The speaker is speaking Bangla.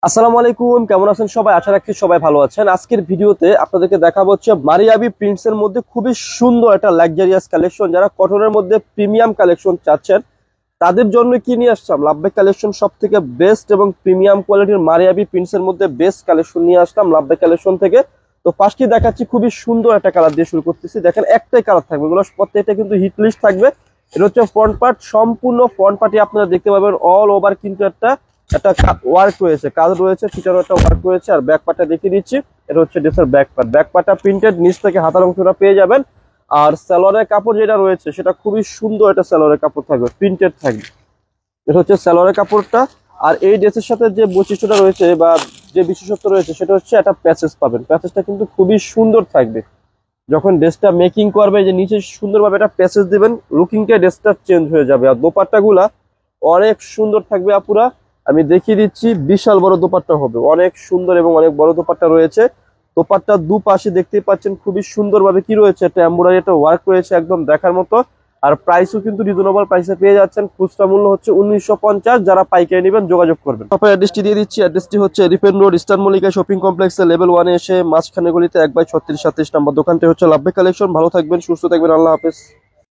আসসালামু আলাইকুম, কেমন আছেন সবাই? আশা রাখছি সবাই ভালো আছেন। আজকের ভিডিওতে আপনাদেরকে দেখাবো হচ্ছে মারিয়াবি প্রিন্টস এর মধ্যে খুবই সুন্দর একটা লাক্সারিয়াস কালেকশন। যারা কটনের মধ্যে প্রিমিয়াম কালেকশন চাচ্ছেন তাদের জন্য কি নিয়ে আসলাম, লাভবাই কালেকশন সব থেকে বেস্ট এবং প্রিমিয়াম কোয়ালিটির মারিয়াবি প্রিন্টস এর মধ্যে বেস্ট কালেকশন নিয়ে আসলাম লাভবাই কালেকশন থেকে। তো ফার্স্টে দেখাচ্ছি খুবই সুন্দর একটা কালার দিয়ে শুরু করতেছি। দেখেন একটাই কালার থাকবে, এগুলো প্রত্যেকটা কিন্তু হিট লিস্ট থাকবে। এটা হচ্ছে ফ্রন্ট পার্ট, সম্পূর্ণ ফ্রন্ট পার্টে আপনারা দেখতে পাবেন অল ওভার কিন্তু একটা একটা ওয়ার্ক রয়েছে, কাজ রয়েছে, ফিচারও একটা ওয়ার্ক রয়েছে। আর ব্যাক পার্টটা দেখিয়ে দিচ্ছি, এটা হচ্ছে ড্রেসের ব্যাক পার্ট। ব্যাক পার্টটা প্রিন্টেড, নিচ থেকে হাতার অংশটা পেয়ে যাবেন। আর সালোয়ারের কাপড় যেটা রয়েছে সেটা খুবই সুন্দর একটা সালোয়ারের কাপড় থাকবে, প্রিন্টেড থাকবে। এটা হচ্ছে সালোয়ারের কাপড়টা। আর এই ড্রেসের সাথে যে বৈশিষ্ট্যটা রয়েছে বা যে বিশেষত্ব রয়েছে সেটা হচ্ছে একটা প্যাচেস পাবেন। প্যাচেসটা কিন্তু খুবই সুন্দর থাকবে। যখন ড্রেসটা মেকিং করবে যে নিচে সুন্দরভাবে একটা প্যাচেস দিবেন, লুকিংটা ড্রেসটা চেঞ্জ হয়ে যাবে। আর দোপাট্টাগুলা অনেক সুন্দর থাকবে আপুরা, আমি দেখিয়ে দিচ্ছি। বিশাল বড় দোপাট্টা হবে, অনেক সুন্দর এবং অনেক বড় দোপাট্টা রয়েছে। দোপাট্টা দুপাশে দেখতেই পাচ্ছেন খুবই সুন্দরভাবে কি রয়েছে, একটা এমব্রয়ডারি একটা ওয়ার্ক রয়েছে, একদম দেখার মতো। আর প্রাইসও কিন্তু রিজনেবল প্রাইসে পেয়ে যাচ্ছেন। খুচরা মূল্য হচ্ছে 1950, যারা পাইকারি নেবেন যোগাযোগ করবেন। তারপর অ্যাড্রেসটি দিয়ে দিচ্ছি, অ্যাড্রেসটি হচ্ছে elephant road, eastern Mallika shopping কমপ্লেক্সে লেভেল 1 এ এসে মাঝখানে গলিতে 1/36 নম্বর দোকানটি হচ্ছে লাভবাই কালেকশন। ভালো থাকবেন, সুস্থ থাকবেন, আল্লাহ হাফেজ।